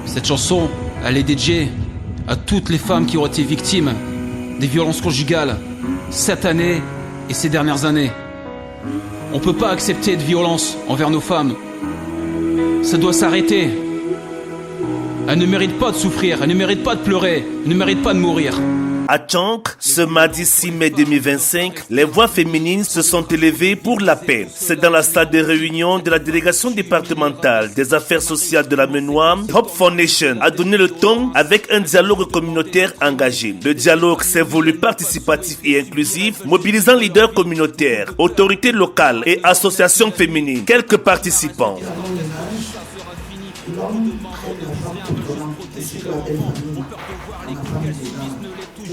Cette chanson, elle est dédiée à toutes les femmes qui ont été victimes des violences conjugales cette année et ces dernières années. On ne peut pas accepter de violence envers nos femmes. Ça doit s'arrêter. Elles ne méritent pas de souffrir, elles ne méritent pas de pleurer, elles ne méritent pas de mourir. À Tchank, ce mardi 6 mai 2025, les voix féminines se sont élevées pour la paix. C'est dans la salle de réunion de la délégation départementale des affaires sociales de la Ménois. Hope Foundation a donné le ton avec un dialogue communautaire engagé. Le dialogue s'est voulu participatif et inclusif, mobilisant leaders communautaires, autorités locales et associations féminines. Quelques participants.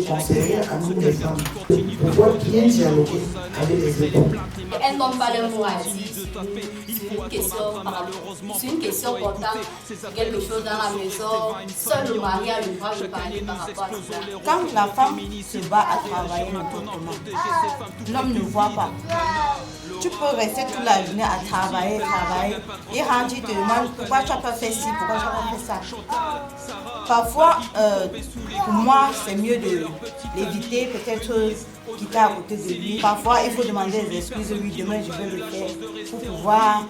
Conseiller à nous les femmes, pouvoir bien dialoguer avec les époux. Elles n'ont pas le mot à dire sur une question portant quelque chose dans la maison. Seul le mari a le droit de parler par rapport à ça. Quand la femme se bat à travailler n'importe l'homme ne voit pas. Tu peux rester toute la journée à travailler. Et quand tu te demandes pourquoi tu n'as pas fait ci, pourquoi tu n'as pas fait ça. Parfois, pour moi, c'est mieux de l'éviter, peut-être quitter à côté de lui. Parfois, il faut demander des excuses. Oui, demain, je vais le faire pour pouvoir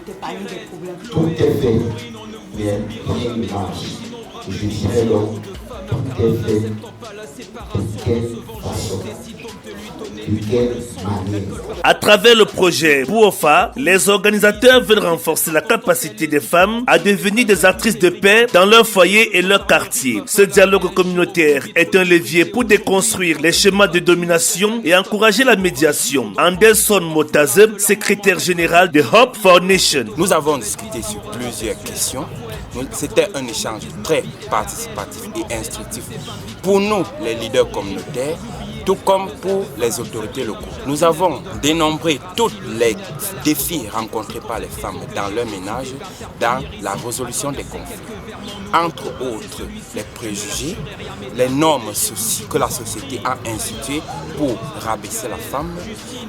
t'épargner des problèmes. Tout est fait, mais rien ne marche. Je dirais donc, tout est fait. De quelle façon? De quelle manière? À travers le projet Bouofa, les organisateurs veulent renforcer la capacité des femmes à devenir des actrices de paix dans leur foyer et leur quartier. Ce dialogue communautaire est un levier pour déconstruire les schémas de domination et encourager la médiation. Anderson Motaze, secrétaire général de Hope Foundation. Nous avons discuté sur plusieurs questions. C'était un échange très participatif et instructif pour nous, les leaders communautaires, tout comme pour les autorités locales. Nous avons dénombré tous les défis rencontrés par les femmes dans leur ménage, dans la résolution des conflits. Entre autres, les préjugés, les normes que la société a instituées pour rabaisser la femme,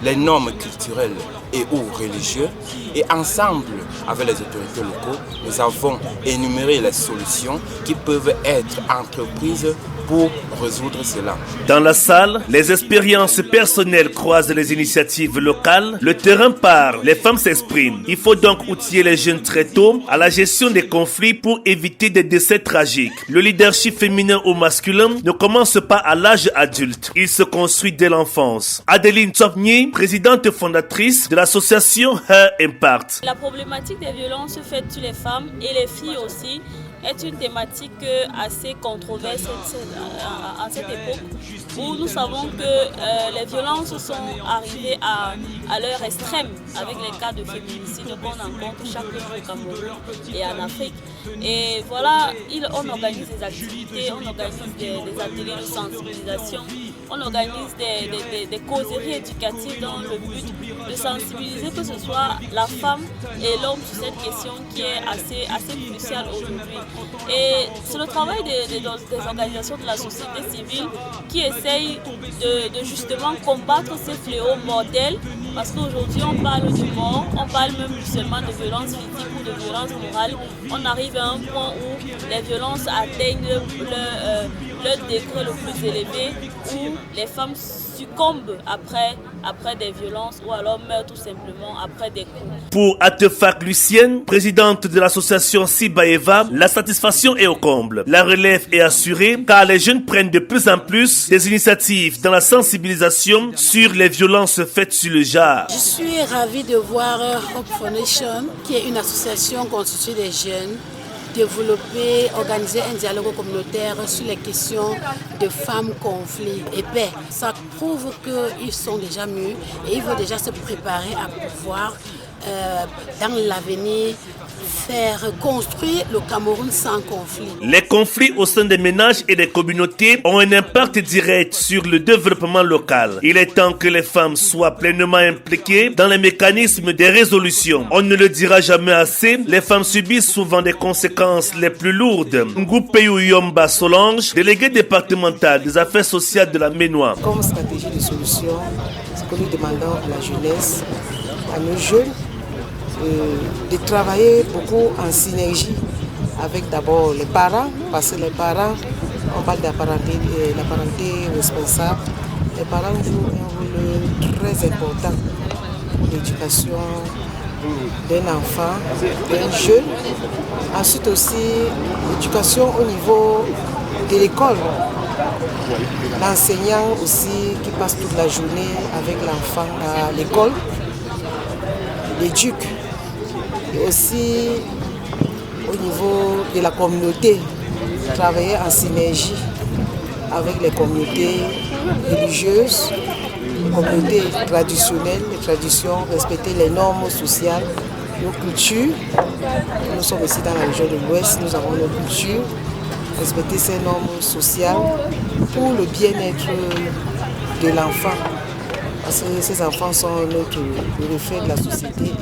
les normes culturelles et ou religieuses. Et ensemble, avec les autorités locales, nous avons énuméré les solutions qui peuvent être entreprises pour résoudre cela. Dans la salle, les expériences personnelles croisent les initiatives locales, le terrain parle, les femmes s'expriment. Il faut donc outiller les jeunes très tôt à la gestion des conflits pour éviter des décès tragiques. Le leadership féminin ou masculin ne commence pas à l'âge adulte, il se construit dès l'enfance. Adeline Tsopny, présidente fondatrice de l'association Her Impact. La problématique des violences faites sur les femmes et les filles aussi est une thématique assez controversée à cette époque où nous savons que les violences sont arrivées à leur extrême avec les cas de féminicide qu'on rencontre chaque jour au Cameroun et en Afrique. Et voilà, on organise des activités, on organise des ateliers de sensibilisation, on organise des causeries éducatives dans le but de sensibiliser que ce soit la femme et l'homme sur cette question qui est assez cruciale aujourd'hui. Et c'est le travail des organisations de la société civile qui essayent de justement combattre ces fléaux mortels, parce qu'aujourd'hui on parle de mort, on parle même plus seulement de violence physique ou de violence morale. On arrive à un point où les violences atteignent leur degré le plus élevé, où les femmes succombent après des violences ou alors meurent tout simplement après des coups. Pour Atefak Lucienne, présidente de l'association Sibaeva, la satisfaction est au comble. La relève est assurée car les jeunes prennent de plus en plus des initiatives dans la sensibilisation sur les violences faites sur le genre. Je suis ravie de voir Hope Foundation, qui est une association constituée des jeunes, développer, organiser un dialogue communautaire sur les questions de femmes, conflits et paix. Ça prouve qu'ils sont déjà mûrs et ils vont déjà se préparer à pouvoir, dans l'avenir, faire construire le Cameroun sans conflit. Les conflits au sein des ménages et des communautés ont un impact direct sur le développement local. Il est temps que les femmes soient pleinement impliquées dans les mécanismes de résolution. On ne le dira jamais assez, les femmes subissent souvent des conséquences les plus lourdes. Ngoupeyou Yomba Solange, déléguée départementale des affaires sociales de la Ménois. Comme stratégie de solution, ce que nous demandons à la jeunesse, à nos jeunes, de travailler beaucoup en synergie avec d'abord les parents, parce que les parents, on parle de la parenté responsable. Les parents jouent un rôle très important pour l'éducation d'un enfant, d'un jeune. Ensuite aussi, l'éducation au niveau de l'école. L'enseignant aussi qui passe toute la journée avec l'enfant à l'école, l'éduque. Et aussi au niveau de la communauté, travailler en synergie avec les communautés religieuses, les communautés traditionnelles, les traditions, respecter les normes sociales, nos cultures. Nous sommes ici dans la région de l'Ouest, nous avons nos cultures, respecter ces normes sociales pour le bien-être de l'enfant. Parce que ces enfants sont le reflet de la société.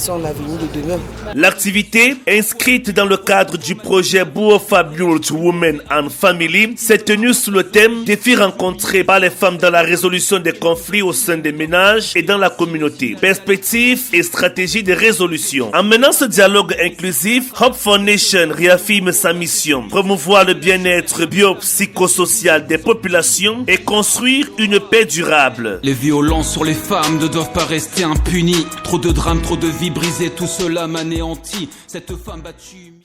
Ils sont l'avenir de demain. L'activité, inscrite dans le cadre du projet Bouofa Build Women and Family, s'est tenue sous le thème défis rencontrés par les femmes dans la résolution des conflits au sein des ménages et dans la communauté, perspectives et stratégies de résolution. En menant ce dialogue inclusif, Hope Foundation réaffirme sa mission, promouvoir le bien-être biopsychosocial des populations et construire une paix durable. Les violences sur les femmes ne doivent pas rester impunies. Trop de drames, trop de vies brisées, tout cela m'anéantit. Cette femme battue...